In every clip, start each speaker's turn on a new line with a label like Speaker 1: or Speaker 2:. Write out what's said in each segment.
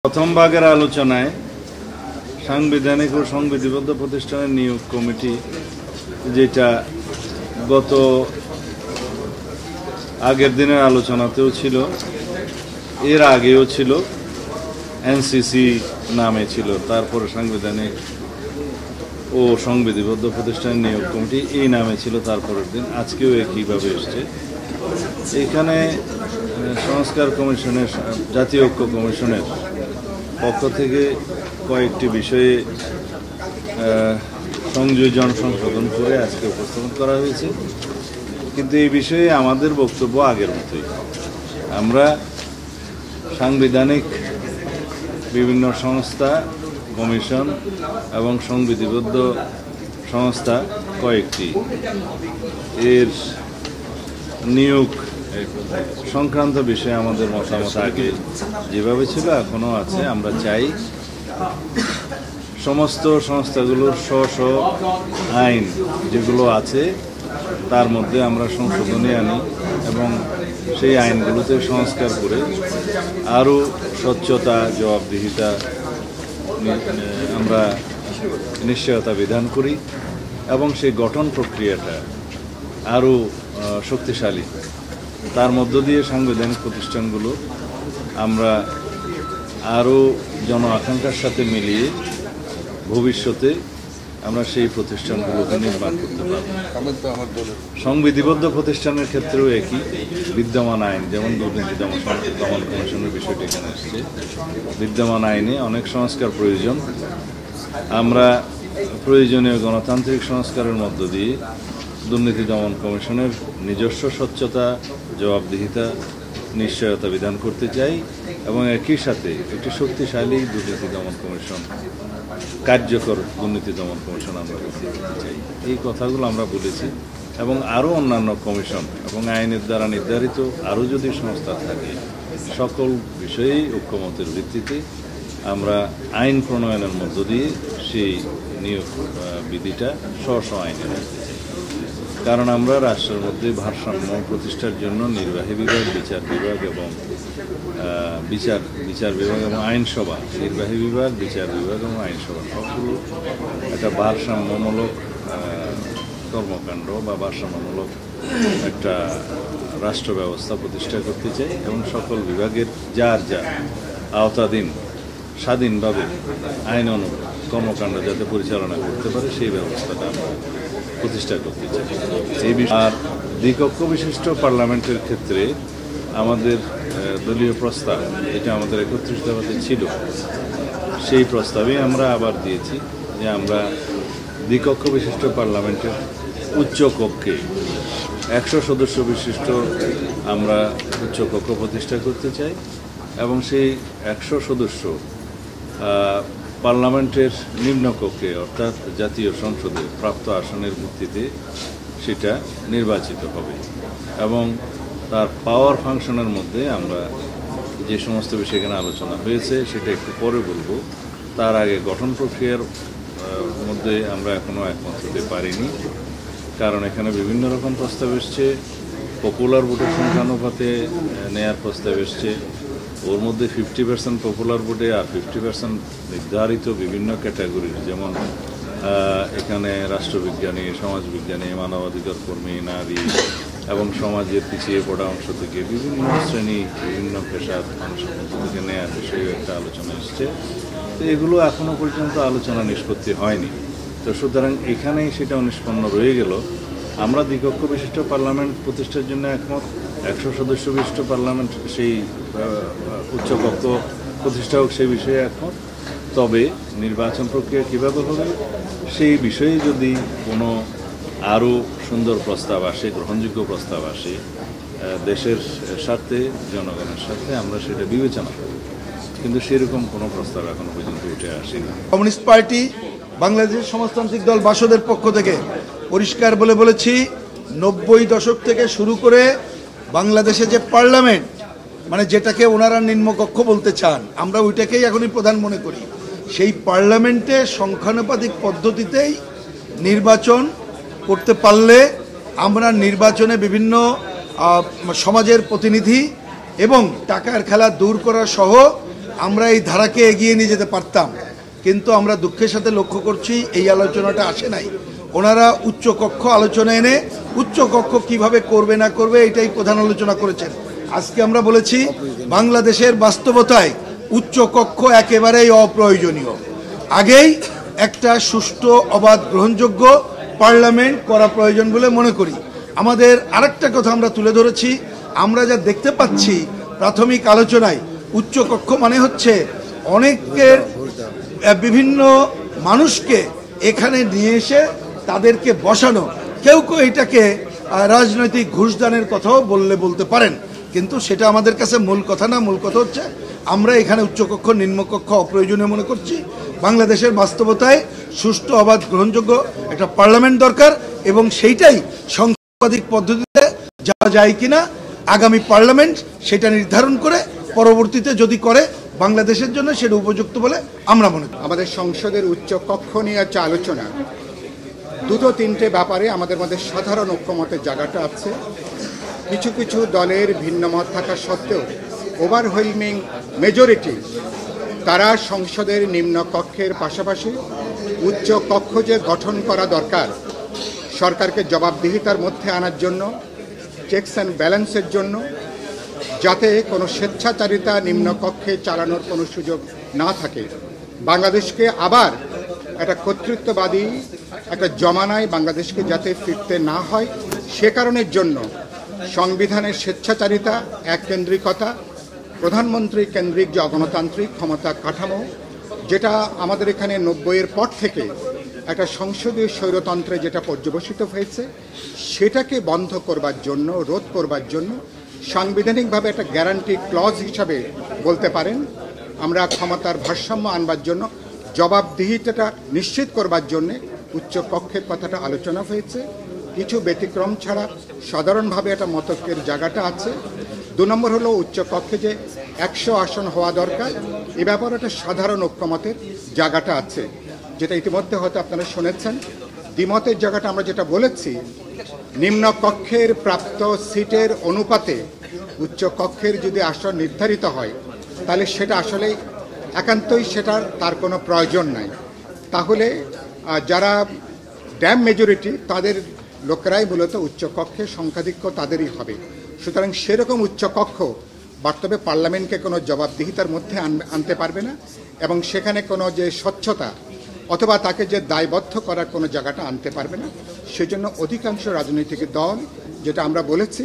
Speaker 1: প্রথম ভাগের আলোচনায় সাংবিধানিক ও সংবিধিবদ্ধ প্রতিষ্ঠানের নিয়োগ কমিটি, যেটা গত আগের দিনের আলোচনাতেও ছিল, এর আগেও ছিল, এনসিসি নামে ছিল, তারপরে সাংবিধানিক ও সংবিধিবদ্ধ প্রতিষ্ঠানের নিয়োগ কমিটি এই নামে ছিল তারপরের দিন, আজকেও একইভাবে এসছে। এখানে সংস্কার কমিশনের, জাতীয় ঐক্য কমিশনের পক্ষ থেকে কয়েকটি বিষয়ে সংযোজন সংশোধন করে আজকে উপস্থাপন করা হয়েছে, কিন্তু এই বিষয়ে আমাদের বক্তব্য আগের মতোই। আমরা সাংবিধানিক বিভিন্ন সংস্থা, কমিশন এবং সংবিধিবদ্ধ সংস্থা কয়েকটি এর নিয়োগ সংক্রান্ত বিষয়ে আমাদের মতামত আগে যেভাবে ছিল এখনও আছে। আমরা চাই সমস্ত সংস্থাগুলোর স্ব আইন যেগুলো আছে তার মধ্যে আমরা সংশোধনী আনি এবং সেই আইনগুলোতে সংস্কার করে আরও স্বচ্ছতা, জবাবদিহিতা আমরা নিশ্চয়তা বিধান করি এবং সেই গঠন প্রক্রিয়াটা আরও শক্তিশালী। তার মধ্য দিয়ে সাংবিধানিক প্রতিষ্ঠানগুলো আমরা আরও জন আকাঙ্ক্ষার সাথে মিলিয়ে ভবিষ্যতে আমরা সেই প্রতিষ্ঠানগুলোকে নির্মাণ করতে পারব। সংবিধিবদ্ধ প্রতিষ্ঠানের ক্ষেত্রেও একই, বিদ্যমান আইন, যেমন দুর্নীতি দমন কমিশনের বিষয়টি এখানে আসছে, বিদ্যমান আইনে অনেক সংস্কার প্রয়োজন। আমরা প্রয়োজনীয় গণতান্ত্রিক সংস্কারের মধ্য দিয়ে দুর্নীতি দমন কমিশনের নিজস্ব স্বচ্ছতা, জবাবদিহিতা, নিশ্চয়তা বিধান করতে চাই এবং একই সাথে একটি শক্তিশালী দুর্নীতি দমন কমিশন, কার্যকর দুর্নীতি দমন কমিশন আমরা করতে চাই। এই কথাগুলো আমরা বলেছি এবং আরও অন্যান্য কমিশন এবং আইনের দ্বারা নির্ধারিত আরও যদি সংস্থা থাকে, সকল বিষয়েই ঐক্যমতের ভিত্তিতে আমরা আইন প্রণয়নের মধ্য দিয়ে সেই নিয়োগ বিধিটা স্ব আইনে রাখতে চাই। কারণ আমরা রাষ্ট্রের মধ্যে ভারসাম্য প্রতিষ্ঠার জন্য নির্বাহী বিভাগ, বিচার বিভাগ এবং বিচার বিভাগ এবং আইনসভা, নির্বাহী বিভাগ, বিচার বিভাগ এবং আইনসভা সবগুলো একটা ভারসাম্যমূলক কর্মকাণ্ড বা ভারসাম্যমূলক একটা রাষ্ট্র ব্যবস্থা প্রতিষ্ঠা করতে চাই এবং সকল বিভাগের যার যা আওতাধীন স্বাধীনভাবে আইন অনুযায়ী কর্মকাণ্ড যাতে পরিচালনা করতে পারে সেই ব্যবস্থাটা আমরা প্রতিষ্ঠা করতে চাই। এই আর দ্বিকক্ষ বিশিষ্ট পার্লামেন্টের ক্ষেত্রে আমাদের দলীয় প্রস্তাব, যেটা আমাদের 31 দফাতে ছিল, সেই প্রস্তাবে আমরা আবার দিয়েছি যে আমরা দ্বিকক্ষ বিশিষ্ট পার্লামেন্টের উচ্চ কক্ষে 100 সদস্য বিশিষ্ট আমরা উচ্চ কক্ষ প্রতিষ্ঠা করতে চাই এবং সেই 100 সদস্য পার্লামেন্টের নিম্নকক্ষে অর্থাৎ জাতীয় সংসদে প্রাপ্ত আসনের ভিত্তিতে সেটা নির্বাচিত হবে এবং তার পাওয়ার ফাংশনের মধ্যে আমরা যে সমস্ত বিষয় এখানে আলোচনা হয়েছে সেটা একটু পরে বলবো। তার আগে গঠন প্রক্রিয়ার মধ্যে আমরা এখনও একমত হতে পারিনি, কারণ এখানে বিভিন্ন রকম প্রস্তাব এসছে। পপুলার ভোটের সংখ্যানুপাতে নেয়ার প্রস্তাব এসছে, ওর মধ্যে 50% পপুলার ভোটে আর 50% নির্ধারিত বিভিন্ন ক্যাটাগরির, যেমন এখানে রাষ্ট্রবিজ্ঞানী, সমাজবিজ্ঞানী, মানবাধিকার কর্মী, নারী এবং সমাজের পিছিয়ে পড়া অংশ থেকে বিভিন্ন শ্রেণী, বিভিন্ন পেশার মানুষের মধ্য থেকে নেয়ার বিষয়ে একটা আলোচনা এসছে। তো এগুলো এখনও পর্যন্ত আলোচনা নিষ্পত্তি হয়নি। তো সুতরাং এখানেই সেটাও নিষ্পন্ন রয়ে গেল। আমরা দ্বিকক্ষ বিশিষ্ট পার্লামেন্ট প্রতিষ্ঠার জন্য একমত, 100 সদস্য বিশিষ্ট পার্লামেন্ট সেই উচ্চকক্ষ প্রতিষ্ঠা হোক সেই বিষয়ে একমত। তবে নির্বাচন প্রক্রিয়া কীভাবে হবে সেই বিষয়ে যদি কোনো আরও সুন্দর প্রস্তাব আসে, গ্রহণযোগ্য প্রস্তাব আসে দেশের স্বার্থে, জনগণের স্বার্থে, আমরা সেটা বিবেচনা করব, কিন্তু সেরকম কোনো প্রস্তাব এখনো পর্যন্ত উঠে আসেনি।
Speaker 2: কমিউনিস্ট পার্টি বাংলাদেশের সমাজতান্ত্রিক দল বাসদের পক্ষ থেকে পরিষ্কার বলেছি, 90 দশক থেকে শুরু করে বাংলাদেশে যে পার্লামেন্ট, মানে যেটাকে ওনারা নিম্নকক্ষ বলতে চান, আমরা ওইটাকেই এখনই প্রধান মনে করি। সেই পার্লামেন্টে সংখ্যানুপাতিক পদ্ধতিতেই নির্বাচন করতে পারলে আমরা নির্বাচনে বিভিন্ন সমাজের প্রতিনিধি এবং টাকার খেলা দূর করা সহ আমরা এই ধারাকে এগিয়ে নিয়ে যেতে পারতাম, কিন্তু আমরা দুঃখের সাথে লক্ষ্য করছি এই আলোচনাটা আসে নাই। ওনারা উচ্চকক্ষ আলোচনা এনে উচ্চকক্ষ কিভাবে করবে না করবে এটাই প্রধান আলোচনা করেছেন। আজকে আমরা বলেছি বাংলাদেশের বাস্তবতায় উচ্চকক্ষ একেবারেই অপ্রয়োজনীয়। আগেই একটা সুষ্ঠু অবাধ গ্রহণযোগ্য পার্লামেন্ট করা প্রয়োজন বলে মনে করি। আমাদের আরেকটা কথা আমরা তুলে ধরেছি, আমরা যা দেখতে পাচ্ছি প্রাথমিক আলোচনায় উচ্চকক্ষ মানে হচ্ছে অনেকের বিভিন্ন মানুষকে এখানে নিয়ে এসে তাদেরকে বসানো। কেউ কেউ এটাকে রাজনৈতিক ঘুষদানের কথাও বলতে পারেন, কিন্তু সেটা আমাদের কাছে মূল কথা না। মূল কথা হচ্ছে আমরা এখানে উচ্চকক্ষ নিম্নকক্ষ অপ্রয়োজনীয় মনে করছি। বাংলাদেশের বাস্তবতায় সুষ্ঠু অবাধ গ্রহণযোগ্য একটা পার্লামেন্ট দরকার, এবং সেইটাই সংখ্যাধিক পদ্ধতিতে যাওয়া যায় কিনা আগামী পার্লামেন্ট সেটা নির্ধারণ করে পরবর্তীতে যদি করে বাংলাদেশের জন্য সেটা উপযুক্ত বলে আমরা মনে করি।
Speaker 3: আমাদের সংসদের উচ্চ কক্ষ নিয়ে যে আলোচনা, দুটো তিনটে ব্যাপারে আমাদের মধ্যে সাধারণ ঐক্যমতের জায়গাটা আছে। কিছু কিছু দলের ভিন্ন মত থাকা সত্ত্বেও ওভারওয়েলমিং মেজরিটি তারা সংসদের নিম্ন কক্ষের পাশাপাশি উচ্চ কক্ষ যে গঠন করা দরকার সরকারকে জবাবদিহিতার মধ্যে আনার জন্য, চেকস অ্যান্ড ব্যালেন্সের জন্য, যাতে কোনো স্বেচ্ছাচারিতা নিম্নকক্ষে চালানোর কোনো সুযোগ না থাকে, বাংলাদেশকে আবার একটা কর্তৃত্ববাদী একটা জমানায় বাংলাদেশকে যাতে ফিরতে না হয় সে কারণের জন্য সংবিধানের স্বেচ্ছাচারিতা, এককেন্দ্রিকতা, প্রধানমন্ত্রী কেন্দ্রিক যে গণতান্ত্রিক ক্ষমতা কাঠামো, যেটা আমাদের এখানে 90-এর পর থেকে একটা সংসদীয় স্বৈরতন্ত্রে যেটা পর্যবসিত হয়েছে, সেটাকে বন্ধ করবার জন্য, রোধ করবার জন্য সাংবিধানিকভাবে একটা গ্যারান্টি ক্লজ হিসাবে বলতে পারেন আমরা ক্ষমতার ভারসাম্য আনবার জন্য, জবাবদিহিতাটা নিশ্চিত করবার জন্যে উচ্চ কক্ষের কথাটা আলোচনা হয়েছে। কিছু ব্যতিক্রম ছাড়া সাধারণভাবে একটা মতকের জায়গাটা আছে। 2 নম্বর হলো উচ্চ কক্ষে যে 100 আসন হওয়া দরকার, এ ব্যাপারে একটা সাধারণ ঐক্যমতের জায়গাটা আছে, যেটা ইতিমধ্যে হয়তো আপনারা শুনেছেন। দ্বিমতের জায়গাটা আমরা যেটা বলেছি, নিম্ন কক্ষের প্রাপ্ত সিটের অনুপাতে উচ্চ কক্ষের যদি আসন নির্ধারিত হয় তাহলে সেটা আসলে একান্তই তার কোনো প্রয়োজন নাই। তাহলে যারা ড্যাম মেজরিটি তাদের লোকেরাই মূলত উচ্চকক্ষে সংখ্যাধিক্য তাদেরই হবে। সুতরাং সেরকম উচ্চকক্ষ বাস্তবে পার্লামেন্টকে কোনো জবাবদিহিতার মধ্যে আনতে পারবে না, এবং সেখানে কোনো যে স্বচ্ছতা অথবা তাকে যে দায়বদ্ধ করার কোনো জায়গাটা আনতে পারবে না। সেজন্য অধিকাংশ রাজনৈতিক দল যেটা আমরা বলেছি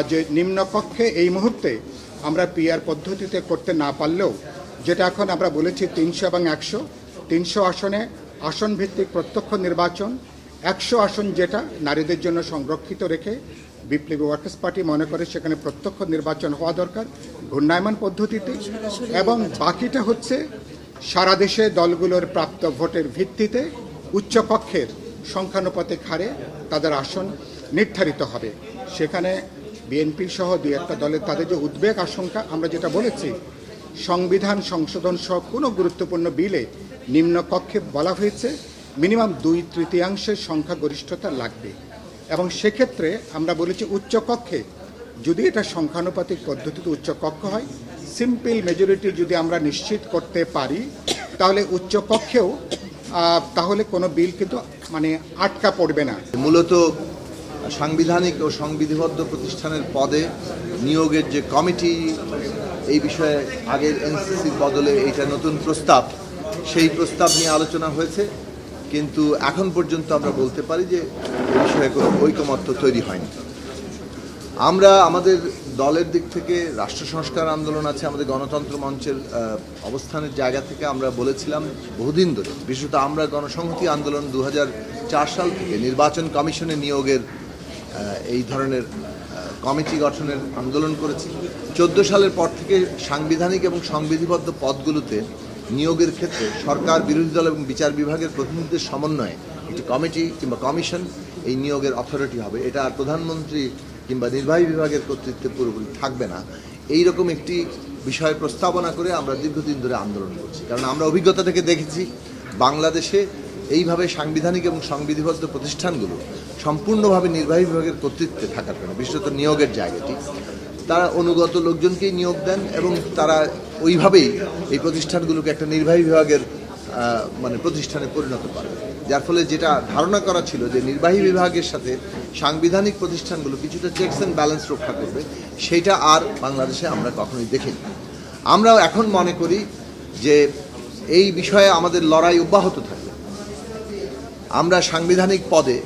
Speaker 3: যে নিম্নকক্ষে এই মুহূর্তে আমরা পিআর পদ্ধতিতে করতে না পারলেও, যেটা এখন আমরা বলেছি 300 এবং 100 আসনে আসন ভিত্তিক প্রত্যক্ষ নির্বাচন, 100 আসন যেটা নারীদের জন্য সংরক্ষিত রেখে বিপ্লবী ওয়ার্কার্স পার্টি মনে করে সেখানে প্রত্যক্ষ নির্বাচন হওয়া দরকার ঘূর্ণায়মান পদ্ধতিতে, এবং বাকিটা হচ্ছে সারা দেশে দলগুলোর প্রাপ্ত ভোটের ভিত্তিতে উচ্চকক্ষের সংখ্যানুপাতিক হারে তাদের আসন নির্ধারিত হবে। সেখানে বিএনপি সহ 2-1টা দলের তাদের যে উদ্বেগ আশঙ্কা, আমরা যেটা বলেছি সংবিধান সংশোধন সহ কোনো গুরুত্বপূর্ণ বিলে নিম্নকক্ষে বলা হয়েছে মিনিমাম 2/3 সংখ্যাগরিষ্ঠতা লাগবে, এবং সেক্ষেত্রে আমরা বলেছি উচ্চকক্ষে যদি এটা সংখ্যানুপাতিক পদ্ধতিতে উচ্চকক্ষ হয়, সিম্পল মেজরিটি যদি আমরা নিশ্চিত করতে পারি তাহলে উচ্চকক্ষেও তাহলে কোনো বিল কিন্তু মানে আটকা পড়বে না।
Speaker 4: মূলত সাংবিধানিক ও সংবিধিবদ্ধ প্রতিষ্ঠানের পদে নিয়োগের যে কমিটি, এই বিষয়ে আগের এনসিসির বদলে এইটা নতুন প্রস্তাব, সেই প্রস্তাব নিয়ে আলোচনা হয়েছে, কিন্তু এখন পর্যন্ত আমরা বলতে পারি যে এই বিষয়ে কোনো ঐকমত্য তৈরি হয়নি। আমরা আমাদের দলের দিক থেকে রাষ্ট্র সংস্কার আন্দোলন আছে, আমাদের গণতন্ত্র মঞ্চের অবস্থানের জায়গা থেকে আমরা বলেছিলাম বহুদিন ধরে, বিশেষত আমরা গণসংহতি আন্দোলন 2004 সাল থেকে নির্বাচন কমিশনে নিয়োগের এই ধরনের কমিটি গঠনের আন্দোলন করেছি। 14 সালের পর থেকে সাংবিধানিক এবং সংবিধিবদ্ধ পদগুলোতে নিয়োগের ক্ষেত্রে সরকার, বিরোধী দল এবং বিচার বিভাগের প্রতিনিধিদের সমন্বয়ে একটি কমিটি কিংবা কমিশন এই নিয়োগের অথরিটি হবে। এটা আর প্রধানমন্ত্রী কিংবা নির্বাহী বিভাগের কর্তৃত্বে পুরোপুরি থাকবে না। এই রকম একটি বিষয় প্রস্তাবনা করে আমরা দীর্ঘদিন ধরে আন্দোলন করছি, কারণ আমরা অভিজ্ঞতা থেকে দেখেছি বাংলাদেশে এইভাবে সাংবিধানিক এবং সংবিধিবদ্ধ প্রতিষ্ঠানগুলো সম্পূর্ণভাবে নির্বাহী বিভাগের কর্তৃত্বে থাকার কারণে, বিশেষত নিয়োগের জায়গাটি, তারা অনুগত লোকজনকেই নিয়োগ দেন এবং তারা ওইভাবেই এই প্রতিষ্ঠানগুলোকে একটা নির্বাহী বিভাগের মানে প্রতিষ্ঠানে পরিণত করে, যার ফলে যেটা ধারণা করা ছিল যে নির্বাহী বিভাগের সাথে সাংবিধানিক প্রতিষ্ঠানগুলো কিছুটা চেকস অ্যান্ড ব্যালেন্স রক্ষা করবে, সেইটা আর বাংলাদেশে আমরা কখনোই দেখিনি। আমরাও এখন মনে করি যে এই বিষয়ে আমাদের লড়াই অব্যাহত থাকবে। আমরা সাংবিধানিক পদে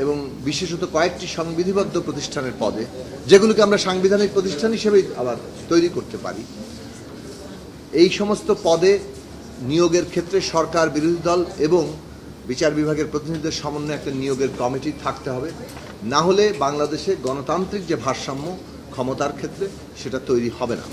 Speaker 4: এবং বিশেষত কয়েকটি সংবিধিবদ্ধ প্রতিষ্ঠানের পদে, যেগুলোকে আমরা সাংবিধানিক প্রতিষ্ঠান হিসেবেই আবার তৈরি করতে পারি, এই সমস্ত পদে নিয়োগের ক্ষেত্রে সরকার, বিরোধী দল এবং বিচার বিভাগের প্রতিনিধিদের সমন্বয়ে একটা নিয়োগের কমিটি থাকতে হবে। না হলে বাংলাদেশে গণতান্ত্রিক যে ভারসাম্য ক্ষমতার ক্ষেত্রে, সেটা তৈরি হবে না।